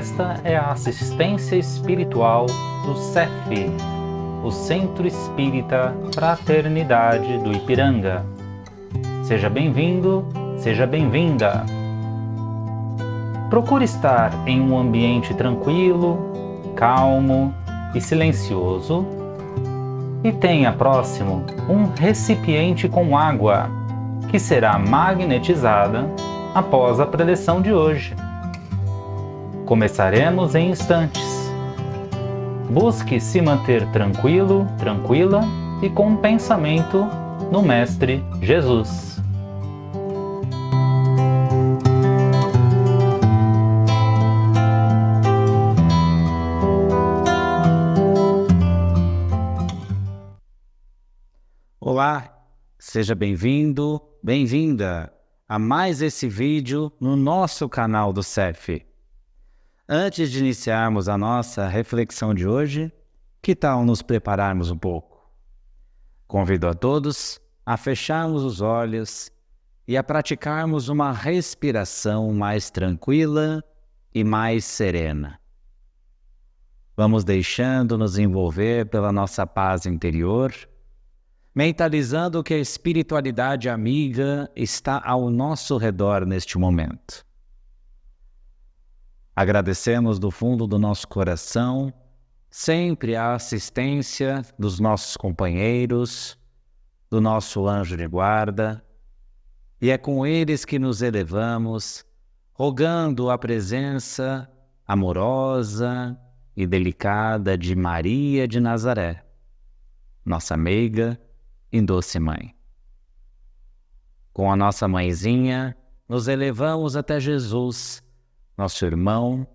Esta é a assistência espiritual do CEF, o Centro Espírita Fraternidade do Ipiranga. Seja bem-vindo, seja bem-vinda. Procure estar em um ambiente tranquilo, calmo e silencioso e tenha próximo um recipiente com água, que será magnetizada após a preleção de hoje. Começaremos em instantes. Busque se manter tranquilo, tranquila e com um pensamento no Mestre Jesus. Olá, seja bem-vindo, bem-vinda a mais esse vídeo no nosso canal do CEF. Antes de iniciarmos a nossa reflexão de hoje, que tal nos prepararmos um pouco? Convido a todos a fecharmos os olhos e a praticarmos uma respiração mais tranquila e mais serena. Vamos deixando-nos envolver pela nossa paz interior, mentalizando que a espiritualidade amiga está ao nosso redor neste momento. Agradecemos do fundo do nosso coração sempre a assistência dos nossos companheiros, do nosso anjo de guarda, e é com eles que nos elevamos, rogando a presença amorosa e delicada de Maria de Nazaré, nossa meiga e doce mãe. Com a nossa mãezinha, nos elevamos até Jesus, nosso irmão,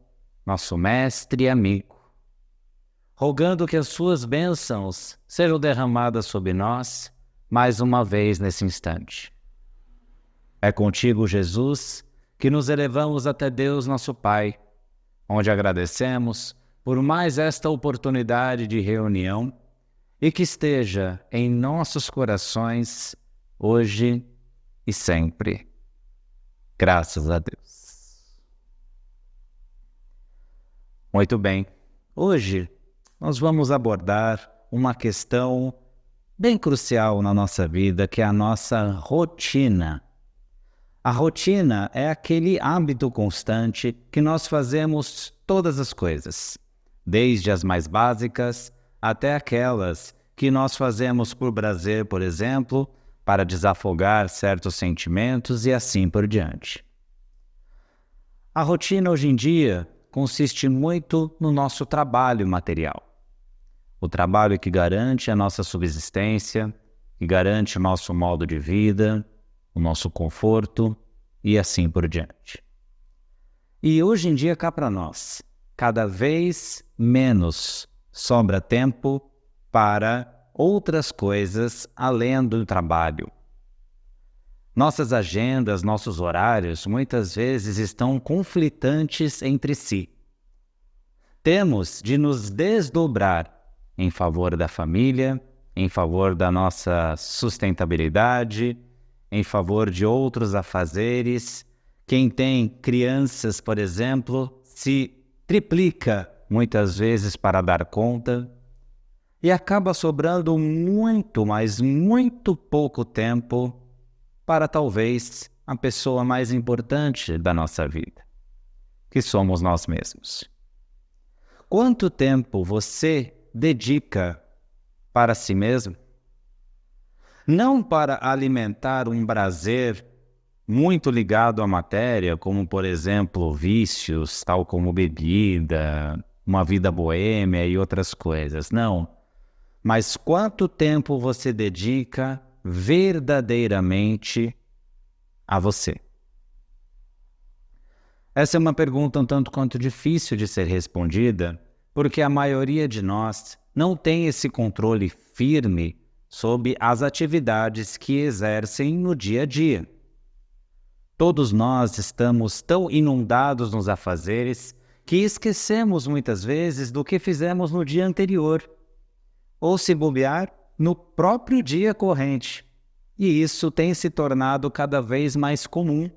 nosso mestre e amigo, rogando que as suas bênçãos sejam derramadas sobre nós mais uma vez nesse instante. É contigo, Jesus, que nos elevamos até Deus nosso Pai, onde agradecemos por mais esta oportunidade de reunião e que esteja em nossos corações hoje e sempre. Graças a Deus. Muito bem, hoje nós vamos abordar uma questão bem crucial na nossa vida, que é a nossa rotina. A rotina é aquele hábito constante que nós fazemos todas as coisas, desde as mais básicas até aquelas que nós fazemos por prazer, por exemplo, para desafogar certos sentimentos e assim por diante. A rotina hoje em dia consiste muito no nosso trabalho material. O trabalho que garante a nossa subsistência, que garante o nosso modo de vida, o nosso conforto e assim por diante. E hoje em dia, cá para nós, cada vez menos sobra tempo para outras coisas além do trabalho. Nossas agendas, nossos horários, muitas vezes estão conflitantes entre si. Temos de nos desdobrar em favor da família, em favor da nossa sustentabilidade, em favor de outros afazeres. Quem tem crianças, por exemplo, se triplica muitas vezes para dar conta e acaba sobrando muito, mas muito pouco tempo para talvez a pessoa mais importante da nossa vida, que somos nós mesmos. Quanto tempo você dedica para si mesmo? Não para alimentar um prazer muito ligado à matéria, como, por exemplo, vícios, tal como bebida, uma vida boêmia e outras coisas. Não. Mas quanto tempo você dedica verdadeiramente a você? Essa é uma pergunta um tanto quanto difícil de ser respondida, porque a maioria de nós não tem esse controle firme sobre as atividades que exercem no dia a dia. Todos nós estamos tão inundados nos afazeres que esquecemos muitas vezes do que fizemos no dia anterior, ou se bobear, no próprio dia corrente. E isso tem se tornado cada vez mais comum.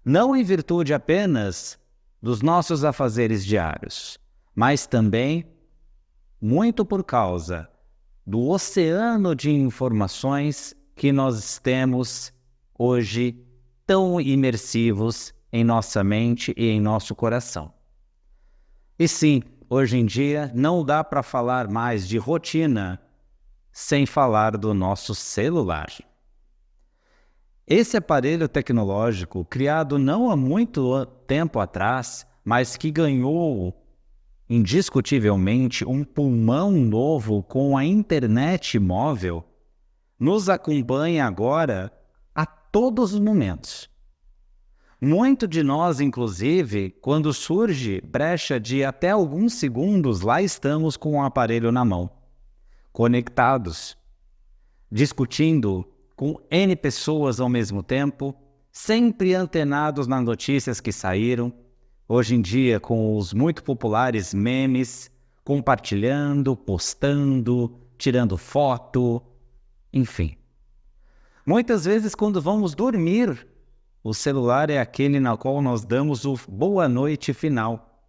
Não em virtude apenas dos nossos afazeres diários, mas também muito por causa do oceano de informações que nós temos hoje tão imersivos em nossa mente e em nosso coração. E sim, hoje em dia não dá para falar mais de rotina sem falar do nosso celular. Esse aparelho tecnológico, criado não há muito tempo atrás, mas que ganhou indiscutivelmente um pulmão novo com a internet móvel, nos acompanha agora a todos os momentos. Muito de nós, inclusive, quando surge brecha de até alguns segundos, lá estamos com o aparelho na mão, conectados, discutindo com N pessoas ao mesmo tempo, sempre antenados nas notícias que saíram, hoje em dia com os muito populares memes, compartilhando, postando, tirando foto, enfim. Muitas vezes quando vamos dormir, o celular é aquele na qual nós damos o boa noite final.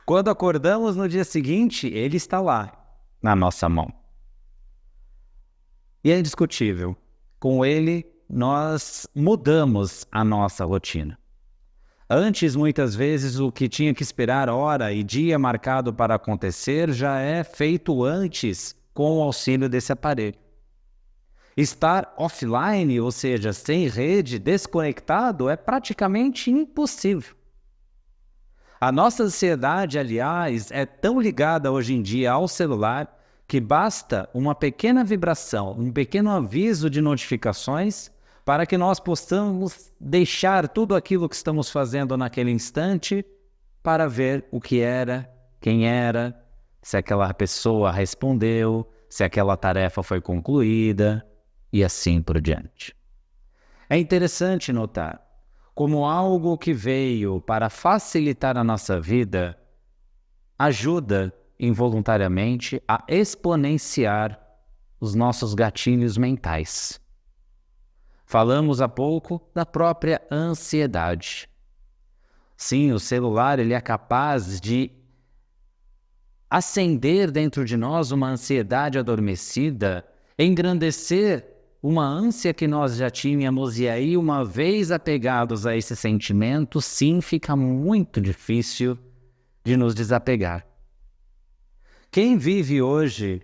Quando acordamos no dia seguinte, ele está lá, na nossa mão. E é indiscutível, com ele nós mudamos a nossa rotina. Antes, muitas vezes, o que tinha que esperar hora e dia marcado para acontecer já é feito antes com o auxílio desse aparelho. Estar offline, ou seja, sem rede, desconectado, é praticamente impossível. A nossa ansiedade, aliás, é tão ligada hoje em dia ao celular que basta uma pequena vibração, um pequeno aviso de notificações para que nós possamos deixar tudo aquilo que estamos fazendo naquele instante para ver o que era, quem era, se aquela pessoa respondeu, se aquela tarefa foi concluída e assim por diante. É interessante notar como algo que veio para facilitar a nossa vida ajuda involuntariamente a exponenciar os nossos gatilhos mentais. Falamos há pouco da própria ansiedade. Sim, o celular ele é capaz de acender dentro de nós uma ansiedade adormecida, engrandecer uma ânsia que nós já tínhamos, e aí, uma vez apegados a esse sentimento, sim, fica muito difícil de nos desapegar. Quem vive hoje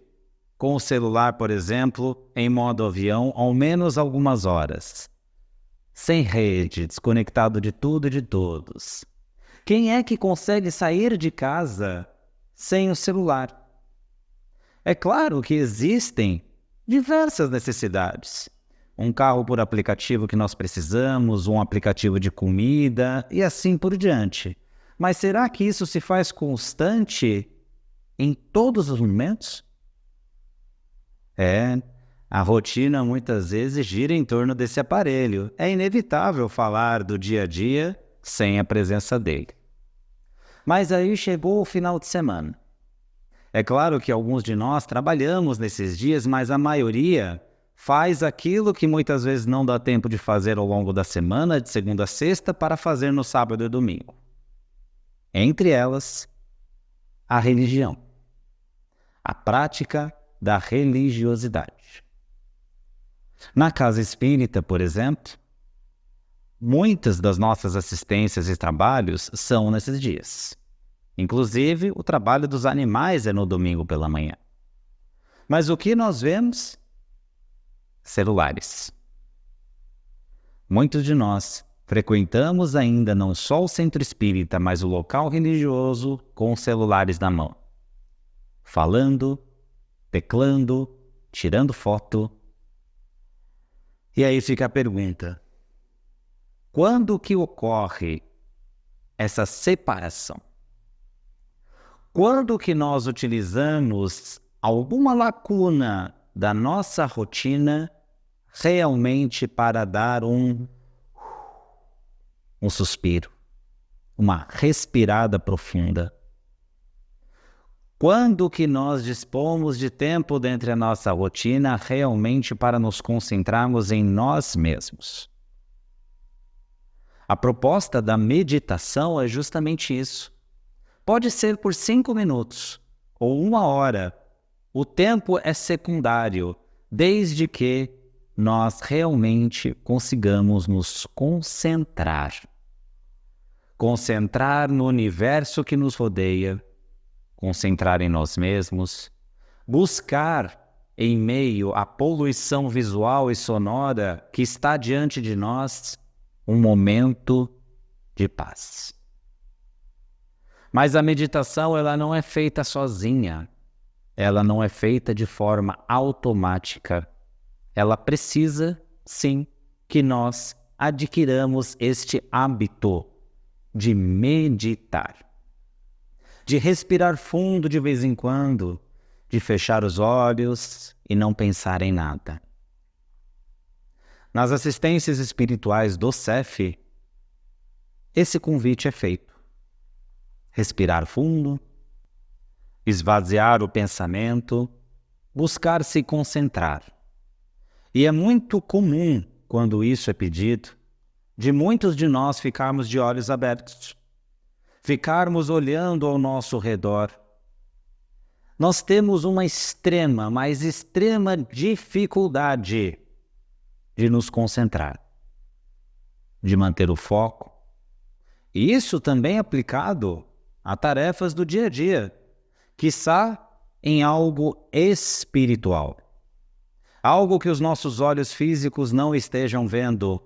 com o celular, por exemplo, em modo avião, ao menos algumas horas, sem rede, desconectado de tudo e de todos? Quem é que consegue sair de casa sem o celular? É claro que existem diversas necessidades. Um carro por aplicativo que nós precisamos, um aplicativo de comida e assim por diante. Mas será que isso se faz constante em todos os momentos? A rotina muitas vezes gira em torno desse aparelho. É inevitável falar do dia a dia sem a presença dele. Mas aí chegou o final de semana. É claro que alguns de nós trabalhamos nesses dias, mas a maioria faz aquilo que muitas vezes não dá tempo de fazer ao longo da semana, de segunda a sexta, para fazer no sábado e domingo. Entre elas, a religião. A prática da religiosidade. Na casa espírita, por exemplo, muitas das nossas assistências e trabalhos são nesses dias. Inclusive, o trabalho dos animais é no domingo pela manhã. Mas o que nós vemos? Celulares. Muitos de nós frequentamos ainda não só o centro espírita, mas o local religioso com os celulares na mão. Falando, teclando, tirando foto. E aí fica a pergunta: quando que ocorre essa separação? Quando que nós utilizamos alguma lacuna da nossa rotina realmente para dar um suspiro, uma respirada profunda? Quando que nós dispomos de tempo dentro da nossa rotina realmente para nos concentrarmos em nós mesmos? A proposta da meditação é justamente isso. Pode ser por 5 minutos ou 1 hora. O tempo é secundário, desde que nós realmente consigamos nos concentrar. Concentrar no universo que nos rodeia, concentrar em nós mesmos, buscar em meio à poluição visual e sonora que está diante de nós um momento de paz. Mas a meditação, ela não é feita sozinha, ela não é feita de forma automática. Ela precisa, sim, que nós adquiramos este hábito de meditar, de respirar fundo de vez em quando, de fechar os olhos e não pensar em nada. Nas assistências espirituais do CEF, esse convite é feito. Respirar fundo, esvaziar o pensamento, buscar se concentrar. E é muito comum, quando isso é pedido, de muitos de nós ficarmos de olhos abertos, ficarmos olhando ao nosso redor. Nós temos uma extrema, mas extrema dificuldade de nos concentrar, de manter o foco. E isso também é aplicado a tarefas do dia a dia, quiçá em algo espiritual. Algo que os nossos olhos físicos não estejam vendo,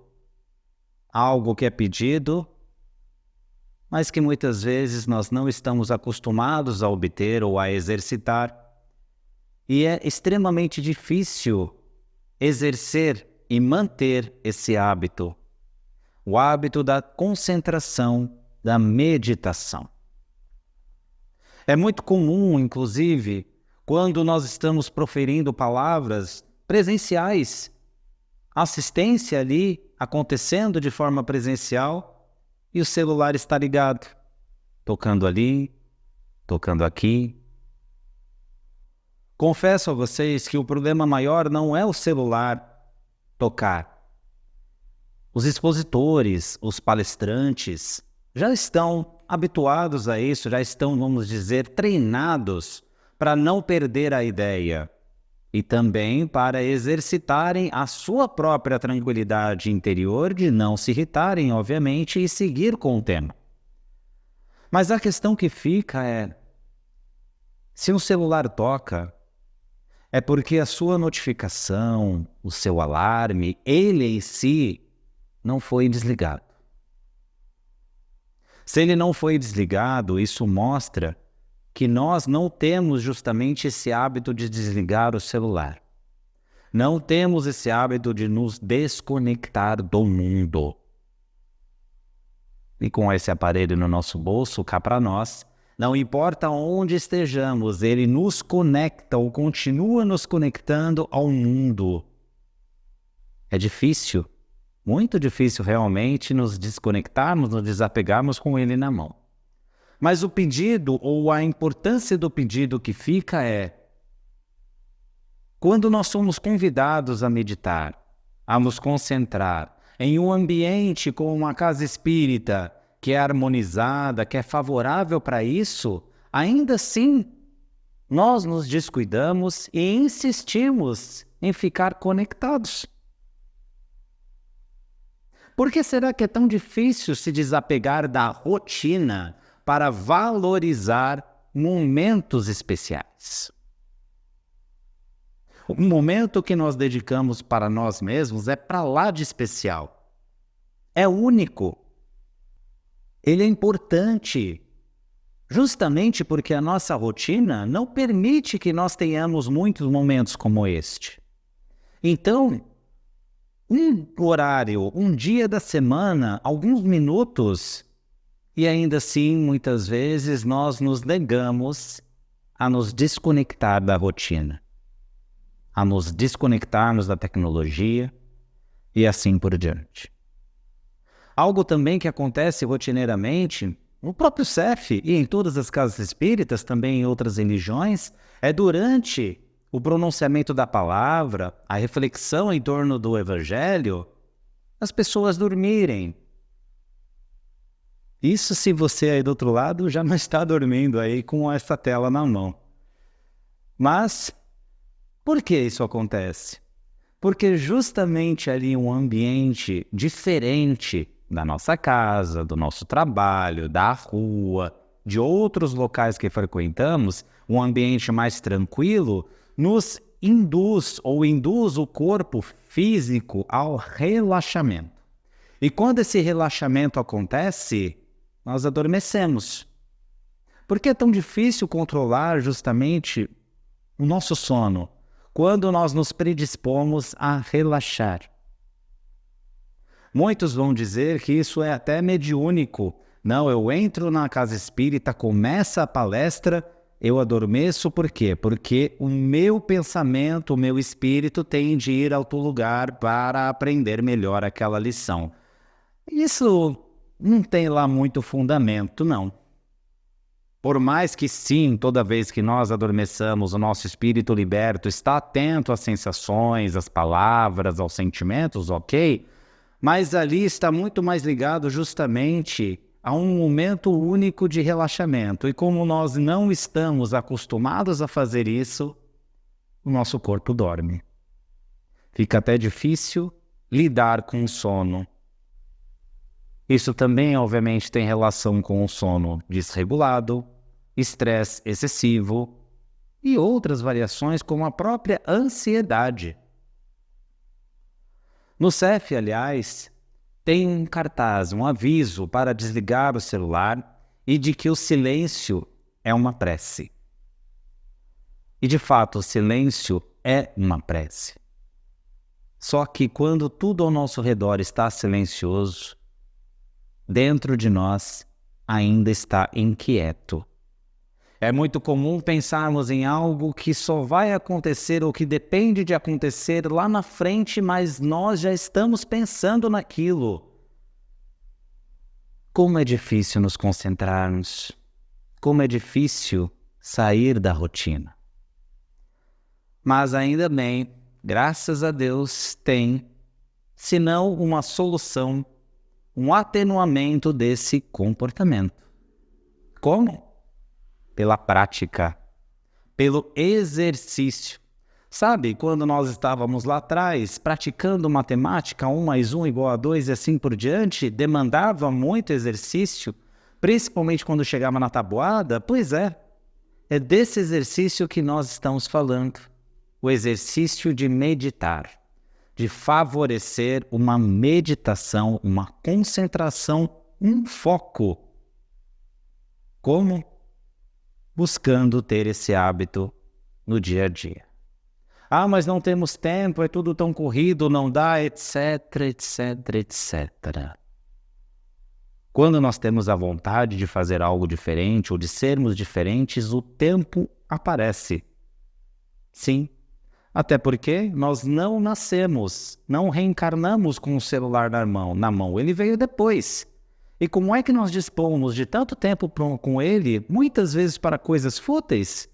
algo que é pedido, mas que muitas vezes nós não estamos acostumados a obter ou a exercitar. E é extremamente difícil exercer e manter esse hábito, o hábito da concentração, da meditação. É muito comum, inclusive, quando nós estamos proferindo palavras presenciais, assistência ali acontecendo de forma presencial e o celular está ligado, tocando ali, tocando aqui. Confesso a vocês que o problema maior não é o celular tocar. Os expositores, os palestrantes já estão habituados a isso, já estão, vamos dizer, treinados para não perder a ideia e também para exercitarem a sua própria tranquilidade interior de não se irritarem, obviamente, e seguir com o tema. Mas a questão que fica é, se um celular toca, é porque a sua notificação, o seu alarme, ele em si não foi desligado. Se ele não foi desligado, isso mostra que nós não temos justamente esse hábito de desligar o celular. Não temos esse hábito de nos desconectar do mundo. E com esse aparelho no nosso bolso, cá para nós, não importa onde estejamos, ele nos conecta ou continua nos conectando ao mundo. É difícil, muito difícil realmente nos desconectarmos, nos desapegarmos com ele na mão. Mas o pedido, ou a importância do pedido que fica é, quando nós somos convidados a meditar, a nos concentrar em um ambiente como uma casa espírita, que é harmonizada, que é favorável para isso, ainda assim, nós nos descuidamos e insistimos em ficar conectados. Por que será que é tão difícil se desapegar da rotina para valorizar momentos especiais? O momento que nós dedicamos para nós mesmos é para lá de especial. É único. Ele é importante, justamente porque a nossa rotina não permite que nós tenhamos muitos momentos como este. Então, um horário, um dia da semana, alguns minutos, e ainda assim, muitas vezes, nós nos negamos a nos desconectar da rotina, a nos desconectarmos da tecnologia e assim por diante. Algo também que acontece rotineiramente, no próprio CEF e em todas as casas espíritas, também em outras religiões, é durante o pronunciamento da palavra, a reflexão em torno do Evangelho, as pessoas dormirem. Isso se você aí do outro lado já não está dormindo aí com essa tela na mão. Mas, por que isso acontece? Porque justamente ali um ambiente diferente da nossa casa, do nosso trabalho, da rua, de outros locais que frequentamos, um ambiente mais tranquilo, nos induz ou induz o corpo físico ao relaxamento. E quando esse relaxamento acontece, nós adormecemos. Por que é tão difícil controlar justamente o nosso sono quando nós nos predispomos a relaxar? Muitos vão dizer que isso é até mediúnico. Não, eu entro na casa espírita, começa a palestra, eu adormeço, por quê? Porque o meu pensamento, o meu espírito tem de ir a outro lugar para aprender melhor aquela lição. Isso não tem lá muito fundamento, não. Por mais que sim, toda vez que nós adormeçamos, o nosso espírito liberto está atento às sensações, às palavras, aos sentimentos, ok? Mas ali está muito mais ligado justamente a um momento único de relaxamento. E como nós não estamos acostumados a fazer isso, o nosso corpo dorme. Fica até difícil lidar com o sono. Isso também, obviamente, tem relação com o sono desregulado, estresse excessivo e outras variações como a própria ansiedade. No CEF, aliás, tem um cartaz, um aviso para desligar o celular e de que o silêncio é uma prece. E, de fato, o silêncio é uma prece. Só que quando tudo ao nosso redor está silencioso, dentro de nós ainda está inquieto. É muito comum pensarmos em algo que só vai acontecer ou que depende de acontecer lá na frente, mas nós já estamos pensando naquilo. Como é difícil nos concentrarmos, como é difícil sair da rotina. Mas ainda bem, graças a Deus, tem, se não uma solução, um atenuamento desse comportamento. Como? Pela prática, pelo exercício. Sabe, quando nós estávamos lá atrás, praticando matemática, 1 mais 1 igual a 2 e assim por diante, demandava muito exercício, principalmente quando chegava na tabuada? Pois é desse exercício que nós estamos falando. O exercício de meditar, de favorecer uma meditação, uma concentração, um foco. Como? Buscando ter esse hábito no dia a dia. Ah, mas não temos tempo, é tudo tão corrido, não dá, etc, etc, etc. Quando nós temos a vontade de fazer algo diferente ou de sermos diferentes, o tempo aparece. Sim, até porque nós não nascemos, não reencarnamos com o celular na mão, ele veio depois. E como é que nós dispomos de tanto tempo com ele, muitas vezes para coisas fúteis?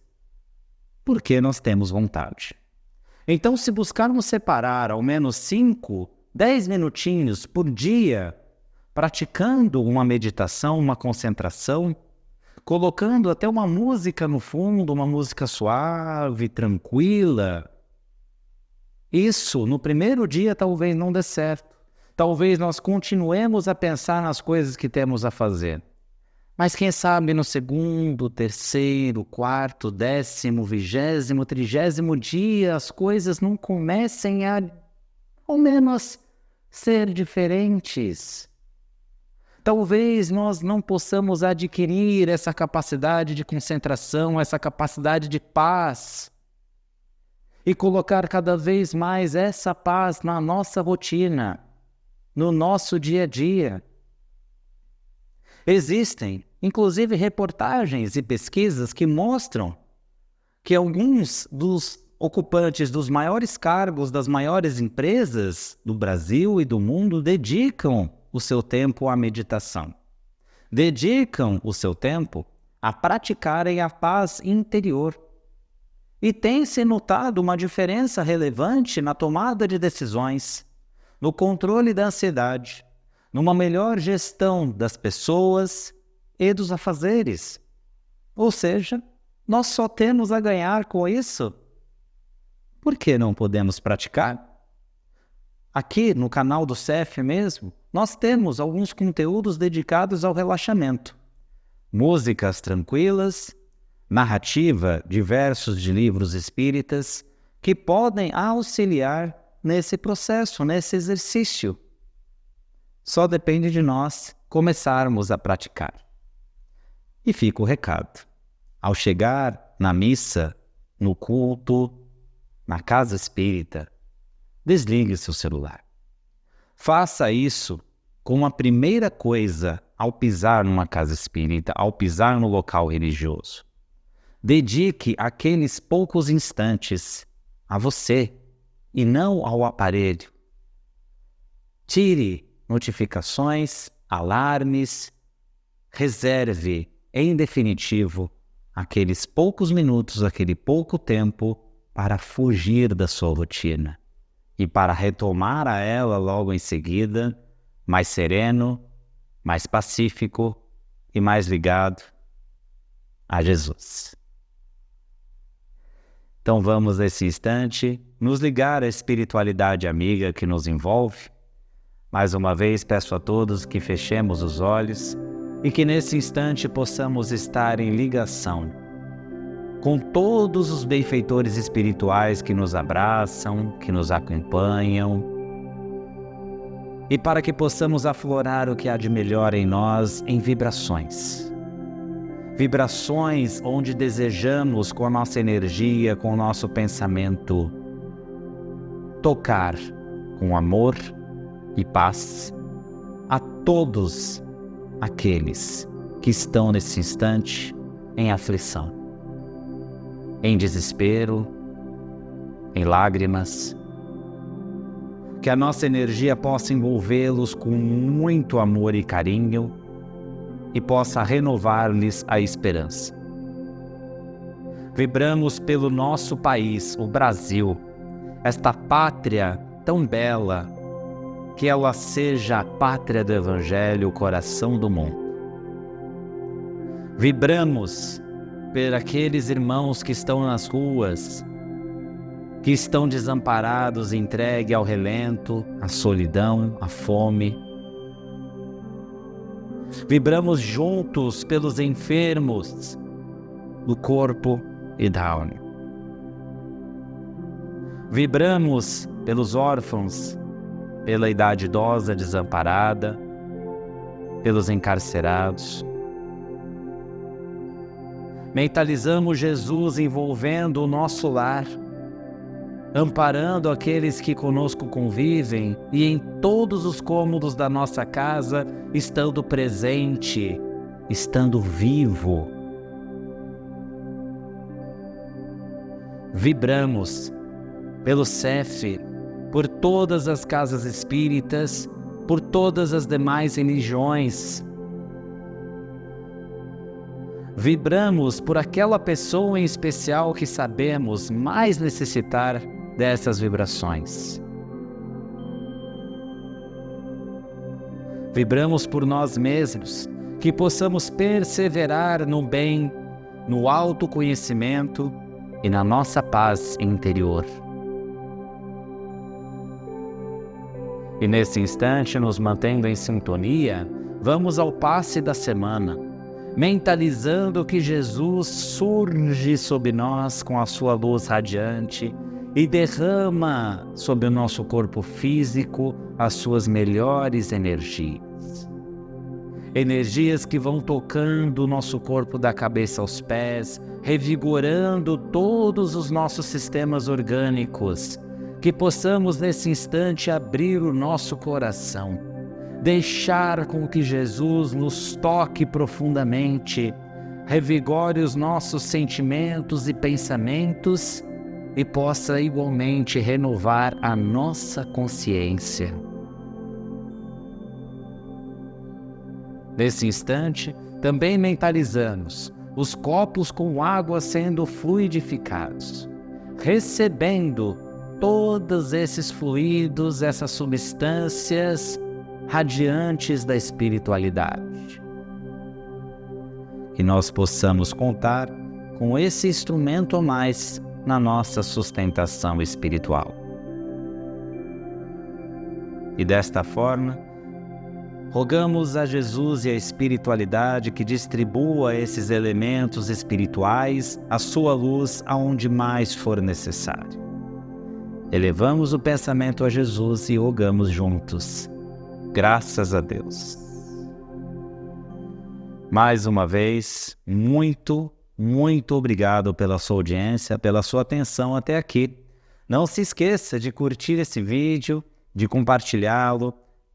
Porque nós temos vontade. Então, se buscarmos separar ao menos 5, 10 minutinhos por dia, praticando uma meditação, uma concentração, colocando até uma música no fundo, uma música suave, tranquila, isso no primeiro dia talvez não dê certo. Talvez nós continuemos a pensar nas coisas que temos a fazer. Mas quem sabe no segundo, terceiro, quarto, 10º, 20º, 30º dia as coisas não comecem a, ao menos, ser diferentes. Talvez nós não possamos adquirir essa capacidade de concentração, essa capacidade de paz e colocar cada vez mais essa paz na nossa rotina, no nosso dia a dia. Existem, inclusive, reportagens e pesquisas que mostram que alguns dos ocupantes dos maiores cargos das maiores empresas do Brasil e do mundo dedicam o seu tempo à meditação. Dedicam o seu tempo a praticarem a paz interior. E tem-se notado uma diferença relevante na tomada de decisões, no controle da ansiedade, numa melhor gestão das pessoas e dos afazeres. Ou seja, nós só temos a ganhar com isso. Por que não podemos praticar? Aqui no canal do CEF mesmo, nós temos alguns conteúdos dedicados ao relaxamento. Músicas tranquilas, narrativa de versos de livros espíritas que podem auxiliar nesse processo, nesse exercício. Só depende de nós começarmos a praticar. E fica o recado. Ao chegar na missa, no culto, na casa espírita, desligue seu celular. Faça isso como a primeira coisa ao pisar numa casa espírita, ao pisar no local religioso. Dedique aqueles poucos instantes a você e não ao aparelho. Tire notificações, alarmes, reserve, em definitivo, aqueles poucos minutos, aquele pouco tempo para fugir da sua rotina e para retomar a ela logo em seguida, mais sereno, mais pacífico e mais ligado a Jesus. Então vamos nesse instante nos ligar à espiritualidade amiga que nos envolve. Mais uma vez peço a todos que fechemos os olhos e que nesse instante possamos estar em ligação com todos os benfeitores espirituais que nos abraçam, que nos acompanham, e para que possamos aflorar o que há de melhor em nós em vibrações. Vibrações onde desejamos, com a nossa energia, com o nosso pensamento, tocar com amor e paz a todos aqueles que estão nesse instante em aflição, em desespero, em lágrimas. Que a nossa energia possa envolvê-los com muito amor e carinho e possa renovar-lhes a esperança. Vibramos pelo nosso país, o Brasil, esta pátria tão bela, que ela seja a pátria do Evangelho, o coração do mundo. Vibramos por aqueles irmãos que estão nas ruas, que estão desamparados, entregues ao relento, à solidão, à fome. Vibramos juntos pelos enfermos do corpo e da alma. Vibramos pelos órfãos, pela idade idosa desamparada, pelos encarcerados. Mentalizamos Jesus envolvendo o nosso lar, amparando aqueles que conosco convivem e em todos os cômodos da nossa casa, estando presente, estando vivo. Vibramos pelo CEF, por todas as casas espíritas, por todas as demais religiões. Vibramos por aquela pessoa em especial que sabemos mais necessitar dessas vibrações. Vibramos por nós mesmos, que possamos perseverar no bem, no autoconhecimento e na nossa paz interior. E nesse instante, nos mantendo em sintonia, vamos ao passe da semana, mentalizando que Jesus surge sobre nós com a sua luz radiante e derrama sobre o nosso corpo físico as suas melhores energias. Energias que vão tocando o nosso corpo da cabeça aos pés, revigorando todos os nossos sistemas orgânicos, que possamos nesse instante abrir o nosso coração, deixar com que Jesus nos toque profundamente, revigore os nossos sentimentos e pensamentos e possa igualmente renovar a nossa consciência. Nesse instante, também mentalizamos os copos com água sendo fluidificados, recebendo todos esses fluidos, essas substâncias, radiantes da espiritualidade. Que nós possamos contar com esse instrumento a mais na nossa sustentação espiritual. E desta forma, rogamos a Jesus e a espiritualidade que distribua esses elementos espirituais, a sua luz aonde mais for necessário. Elevamos o pensamento a Jesus e rogamos juntos. Graças a Deus. Mais uma vez, muito obrigado pela sua audiência, pela sua atenção até aqui. Não se esqueça de curtir esse vídeo, de compartilhá-lo,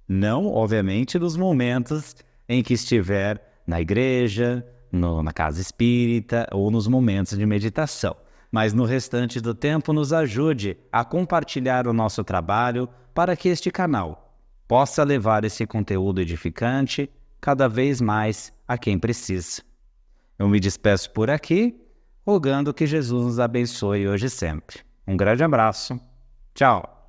não, obviamente, nos momentos em que estiver na igreja, na casa espírita ou nos momentos de meditação. Mas no restante do tempo nos ajude a compartilhar o nosso trabalho para que este canal possa levar esse conteúdo edificante cada vez mais a quem precisa. Eu me despeço por aqui, rogando que Jesus nos abençoe hoje e sempre. Um grande abraço. Tchau.